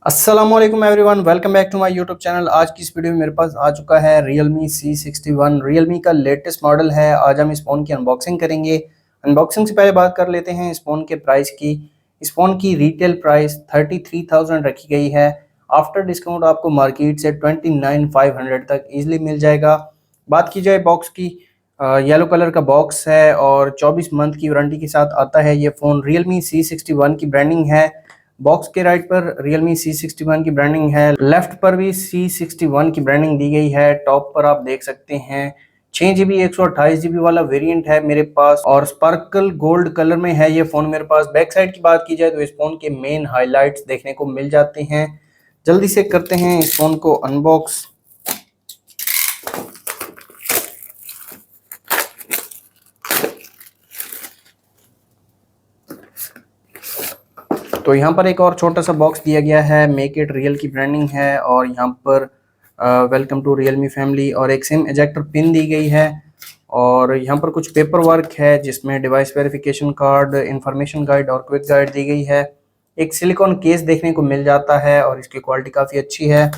अस्सलामुअलैकुम everyone, welcome back to my YouTube channel. आज की इस वीडियो में मेरे पास आ चुका है Realme C61। Realme का लेटेस्ट मॉडल है। आज हम इस फ़ोन की अनबॉक्सिंग करेंगे। अनबॉक्सिंग से पहले बात कर लेते हैं इस फ़ोन के प्राइस की। इस फ़ोन की रिटेल प्राइस 33,000 रखी गई है। आफ्टर डिस्काउंट आपको मार्केट से 29,500 तक ईजिली मिल जाएगा। बात की जाए बॉक्स की, येलो कलर का बॉक्स है और 24 मंथ की वारंटी के साथ आता है ये फ़ोन। Realme C61 की ब्रांडिंग है। बॉक्स के राइट पर Realme C61 की ब्रांडिंग है, लेफ्ट पर भी C61 की ब्रांडिंग दी गई है। टॉप पर आप देख सकते हैं 6 GB 128 GB वाला वेरिएंट है मेरे पास और स्पार्कल गोल्ड कलर में है ये फ़ोन मेरे पास। बैक साइड की बात की जाए तो इस फ़ोन के मेन हाइलाइट्स देखने को मिल जाते हैं। जल्दी से करते हैं इस फ़ोन को अनबॉक्स। तो यहाँ पर एक और छोटा सा बॉक्स दिया गया है, मेक इट रियल की ब्रांडिंग है और यहाँ पर वेलकम टू रियलमी फैमिली और एक सिम एजेक्टर पिन दी गई है। और यहाँ पर कुछ पेपर वर्क है जिसमें device verification card, information guide और क्विक गाइड दी गई है। एक सिलिकॉन केस देखने को मिल जाता है और इसकी क्वालिटी काफ़ी अच्छी है।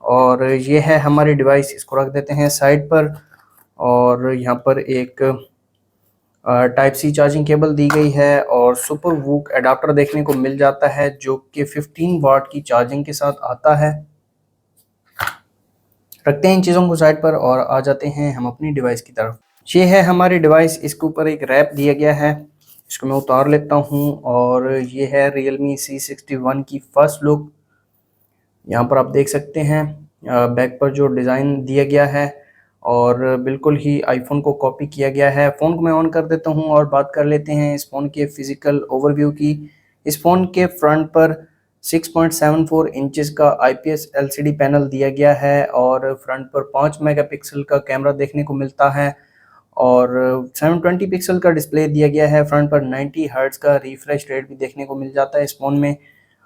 और ये है हमारी डिवाइस, इसको रख देते हैं साइड पर। और यहाँ पर एक टाइप सी चार्जिंग केबल दी गई है और सुपर वूक एडाप्टर देखने को मिल जाता है जो कि 15 वाट की चार्जिंग के साथ आता है। रखते हैं इन चीज़ों को साइड पर और आ जाते हैं हम अपनी डिवाइस की तरफ। ये है हमारी डिवाइस, इसके ऊपर एक रैप दिया गया है, इसको मैं उतार लेता हूँ। और ये है Realme C61 की फर्स्ट लुक। यहाँ पर आप देख सकते हैं बैक पर जो डिज़ाइन दिया गया है और बिल्कुल ही आईफोन को कॉपी किया गया है। फ़ोन को मैं ऑन कर देता हूँ और बात कर लेते हैं इस फ़ोन के फिज़िकल ओवरव्यू की। इस फ़ोन के फ्रंट पर 6.74 इंचेस का IPS LCD पैनल दिया गया है और फ्रंट पर 5 मेगापिक्सल का कैमरा देखने को मिलता है और 720 पिक्सल का डिस्प्ले दिया गया है। फ्रंट पर 90 हर्ट्ज़ का रिफ्रेश रेट भी देखने को मिल जाता है इस फ़ोन में।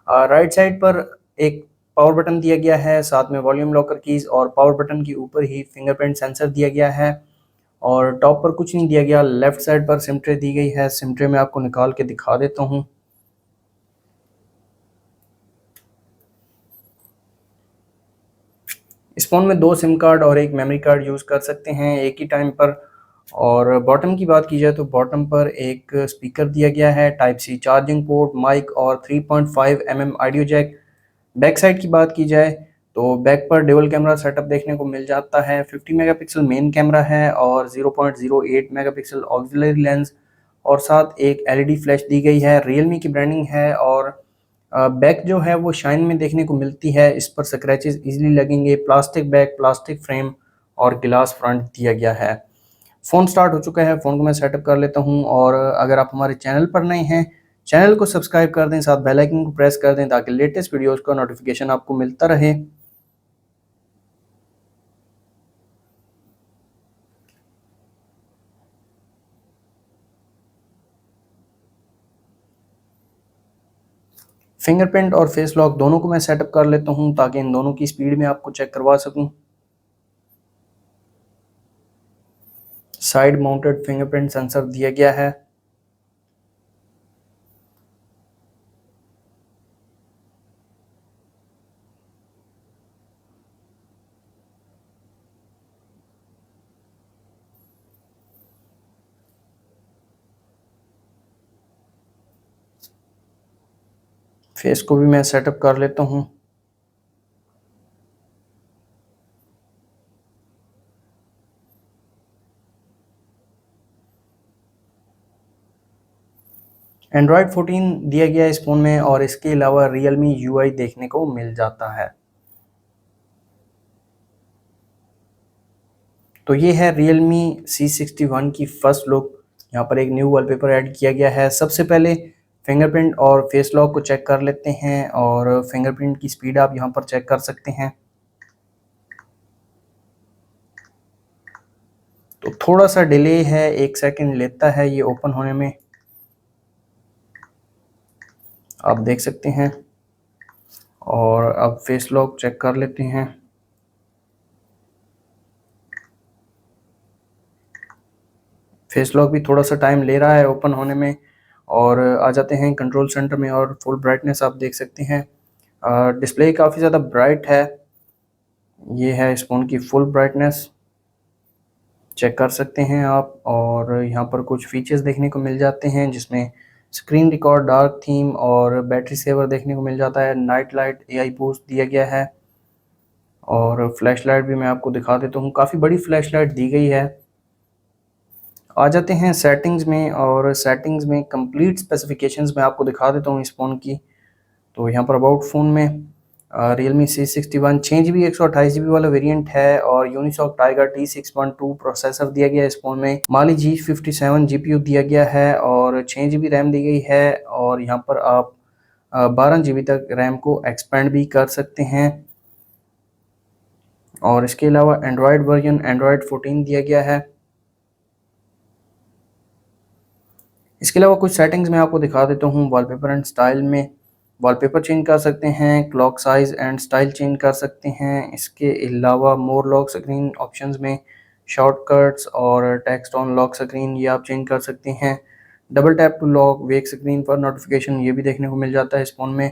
राइट साइड पर एक पावर बटन दिया गया है, साथ में वॉल्यूम लॉकर कीज़ और पावर बटन के ऊपर ही फिंगरप्रिंट सेंसर दिया गया है। और टॉप पर कुछ नहीं दिया गया। लेफ्ट साइड पर सिम ट्रे दी गई है, सिम ट्रे मैं आपको निकाल के दिखा देता हूँ। इस फ़ोन में 2 सिम कार्ड और एक मेमोरी कार्ड यूज़ कर सकते हैं एक ही टाइम पर। और बॉटम की बात की जाए तो बॉटम पर एक स्पीकर दिया गया है, type C charging port, mic और 3.5 mm audio jack. Back side की बात की जाए तो बैक पर डुअल कैमरा सेटअप देखने को मिल जाता है। 50 मेगापिक्सल मेन कैमरा है और 0.08 मेगापिक्सल ऑक्सिलरी लेंस और साथ एक एलईडी फ्लैश दी गई है। रियलमी की ब्रांडिंग है और बैक जो है वो शाइन में देखने को मिलती है, इस पर स्क्रैचेस इजीली लगेंगे। प्लास्टिक बैक, प्लास्टिक फ्रेम और गिलास फ्रंट दिया गया है। फ़ोन स्टार्ट हो चुका है, फ़ोन को मैं सेटअप कर लेता हूँ। और अगर आप हमारे चैनल पर नए हैं, चैनल को सब्सक्राइब कर दें, साथ बेल आइकन को प्रेस कर दें ताकि लेटेस्ट वीडियोज़ का नोटिफिकेशन आपको मिलता रहे। फिंगरप्रिंट और फेस लॉक दोनों को मैं सेटअप कर लेता हूँ ताकि इन दोनों की स्पीड में आपको चेक करवा सकूँ। साइड माउंटेड फिंगरप्रिंट सेंसर दिया गया है। फेस को भी मैं सेटअप कर लेता हूँ। एंड्रॉयड 14 दिया गया है इस फ़ोन में और इसके अलावा Realme UI देखने को मिल जाता है। तो ये है Realme C61 की फर्स्ट लुक। यहाँ पर एक न्यू वॉलपेपर ऐड किया गया है। सबसे पहले फिंगरप्रिंट और फेस लॉक को चेक कर लेते हैं और फिंगरप्रिंट की स्पीड आप यहाँ पर चेक कर सकते हैं। तो थोड़ा सा डिले है, 1 सेकंड लेता है ये ओपन होने में, आप देख सकते हैं। और अब फेस लॉक चेक कर लेते हैं। फेस लॉक भी थोड़ा सा टाइम ले रहा है ओपन होने में। और आ जाते हैं कंट्रोल सेंटर में और फुल ब्राइटनेस आप देख सकते हैं। डिस्प्ले काफ़ी ज़्यादा ब्राइट है। ये है इस फ़ोन की फुल ब्राइटनेस, चेक कर सकते हैं आप। और यहाँ पर कुछ फीचर्स देखने को मिल जाते हैं जिसमें स्क्रीन रिकॉर्ड, डार्क थीम और बैटरी सेवर देखने को मिल जाता है। नाइट लाइट AI बूस्ट दिया गया है और फ्लैश लाइट भी मैं आपको दिखा देता हूँ, काफ़ी बड़ी फ्लैश लाइट दी गई है। आ जाते हैं सेटिंग्स में, और सेटिंग्स में कंप्लीट स्पेसिफिकेशंस मैं आपको दिखा देता हूँ इस फ़ोन की। तो यहाँ पर अबाउट फ़ोन में Realme C61 6GB 128GB वाला वेरिएंट है और यूनिसॉक टाइगर T612 प्रोसेसर दिया गया है इस फ़ोन में। Mali G57 GPU दिया गया है और 6GB रैम दी गई है, और यहाँ पर आप 12GB तक रैम को एक्सपेंड भी कर सकते हैं। और इसके अलावा एंड्रॉयड वर्जन एंड्रॉयड 14 दिया गया है। इसके अलावा कुछ सेटिंग्स मैं आपको दिखा देता हूँ। वॉलपेपर एंड स्टाइल में वॉलपेपर चेंज कर सकते हैं, clock size and style change कर सकते हैं। इसके अलावा मोर लॉक स्क्रीन ऑप्शंस में शॉर्टकट्स और टेक्स्ट ऑन लॉक स्क्रीन ये आप चेंज कर सकते हैं। Double tap to lock wake screen पर नोटिफिकेशन ये भी देखने को मिल जाता है इस फ़ोन में।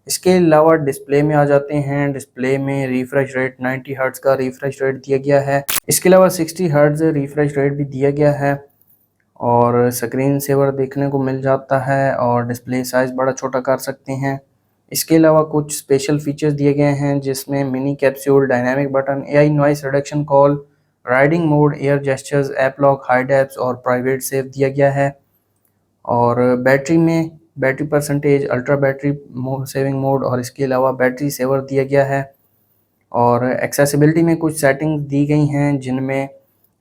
इसके अलावा डिस्प्ले में आ जाते हैं। डिस्प्ले में रिफ्रेश रेट 90 हर्ट्ज़ का रिफ्रेश रेट दिया गया है। इसके अलावा 60 हर्ट्ज़ रिफ्रेश रेट भी दिया गया है और स्क्रीन सेवर देखने को मिल जाता है और डिस्प्ले साइज़ बड़ा छोटा कर सकते हैं। इसके अलावा कुछ स्पेशल फीचर्स दिए गए हैं जिसमें mini capsule, dynamic button, AI noise reduction call, riding mode, air gestures, app lock, hide apps और प्राइवेट सेव दिया गया है। और बैटरी में battery percentage, ultra battery saving mode और इसके अलावा बैटरी सेवर दिया गया है। और एक्सेसिबिलिटी में कुछ सेटिंग्स दी गई हैं जिनमें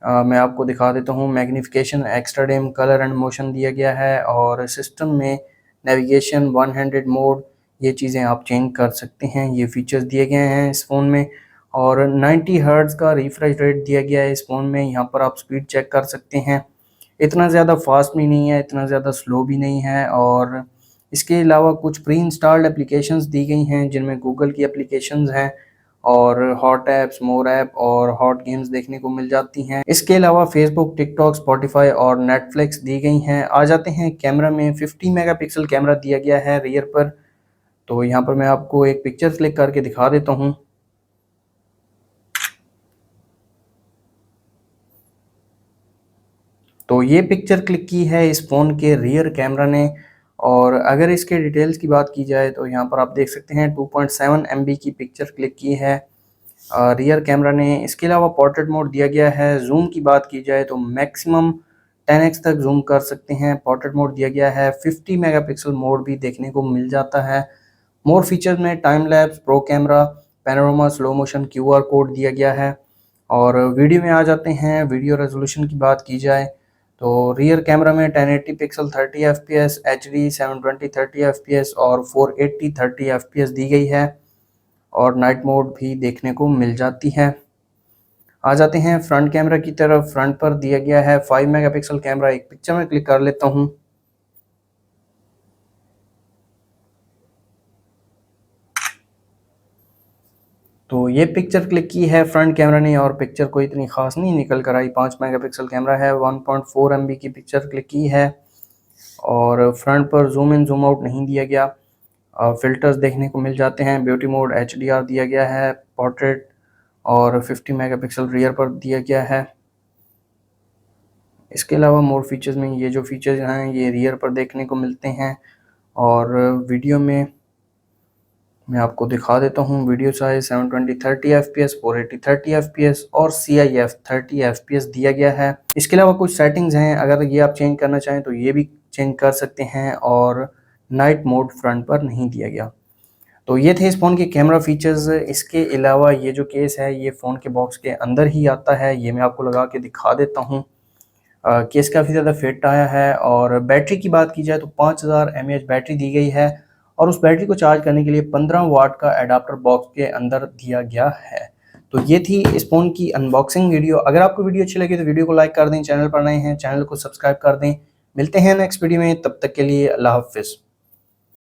मैं आपको दिखा देता हूँ। Magnification, extra dim, colour and motion दिया गया है और सिस्टम में नेविगेशन, वन हैंडेड मोड, ये चीज़ें आप चेंज कर सकते हैं। ये फीचर्स दिए गए हैं इस फ़ोन में। और 90 हर्ट्ज़ का रिफ्रेश रेट दिया गया है इस फ़ोन में। यहाँ पर आप स्पीड चेक कर सकते हैं, इतना ज़्यादा फास्ट भी नहीं है, इतना ज़्यादा स्लो भी नहीं है। और इसके अलावा कुछ प्री इंस्टॉल्ड एप्लीकेशंस दी गई हैं जिनमें गूगल की एप्लीकेशंस हैं और हॉट ऐप्स, मोर ऐप और हॉट गेम्स देखने को मिल जाती हैं। इसके अलावा फेसबुक, टिकटॉक, स्पॉटिफाई और नेटफ्लिक्स दी गई हैं। आ जाते हैं कैमरा में। 50 मेगापिक्सल कैमरा दिया गया है रियर पर। तो यहाँ पर मैं आपको एक पिक्चर क्लिक करके दिखा देता हूँ। तो ये पिक्चर क्लिक की है इस फ़ोन के रियर कैमरा ने। और अगर इसके डिटेल्स की बात की जाए तो यहाँ पर आप देख सकते हैं 2.7 MB की पिक्चर क्लिक की है रियर कैमरा ने। इसके अलावा पोर्ट्रेट मोड दिया गया है। जूम की बात की जाए तो मैक्सिमम 10x तक जूम कर सकते हैं। पोर्ट्रेट मोड दिया गया है। 50 मेगापिक्सल मोड भी देखने को मिल जाता है। मोर फीचर्स में time lapse, pro camera, panorama, slow motion, QR code दिया गया है। और वीडियो में आ जाते हैं। वीडियो रेजोल्यूशन की बात की जाए तो रियर कैमरा में 1080 पिक्सल 30 FPS, HD 720 30 FPS और 480 30 FPS दी गई है। और नाइट मोड भी देखने को मिल जाती है। आ जाते हैं फ्रंट कैमरा की तरफ। फ्रंट पर दिया गया है 5 मेगापिक्सल कैमरा। एक पिक्चर में क्लिक कर लेता हूँ। तो ये पिक्चर क्लिक की है फ्रंट कैमरा ने और पिक्चर कोई इतनी खास नहीं निकल कर आई। 5 मेगापिक्सल कैमरा है, 1.4 MB की पिक्चर क्लिक की है। और फ्रंट पर जूम इन जूम आउट नहीं दिया गया। फ़िल्टर्स देखने को मिल जाते हैं। ब्यूटी मोड HDR दिया गया है, पोर्ट्रेट और 50 मेगापिक्सल रियर पर दिया गया है। इसके अलावा मोर फीचर्स में ये जो फीचर्स हैं ये रियर पर देखने को मिलते हैं। और वीडियो में मैं आपको दिखा देता हूँ। वीडियो साइज 720 30 FPS, 480 30 FPS और CIF 30 FPS दिया गया है। इसके अलावा कुछ सेटिंग्स हैं, अगर ये आप चेंज करना चाहें तो ये भी चेंज कर सकते हैं। और नाइट मोड फ्रंट पर नहीं दिया गया। तो ये थे इस फ़ोन के कैमरा फीचर्स। इसके अलावा ये जो केस है ये फ़ोन के बॉक्स के अंदर ही आता है। ये मैं आपको लगा के दिखा देता हूँ। केस काफ़ी ज़्यादा फिट आया है। और बैटरी की बात की जाए तो 5000 mAh बैटरी दी गई है और उस बैटरी को चार्ज करने के लिए 15 वाट का एडाप्टर बॉक्स के अंदर दिया गया है। तो ये थी इस फ़ोन की अनबॉक्सिंग वीडियो। अगर आपको वीडियो अच्छी लगी तो वीडियो को लाइक कर दें, चैनल पर नए हैं चैनल को सब्सक्राइब कर दें। मिलते हैं नेक्स्ट वीडियो में, तब तक के लिए अल्लाह हाफ़िज़।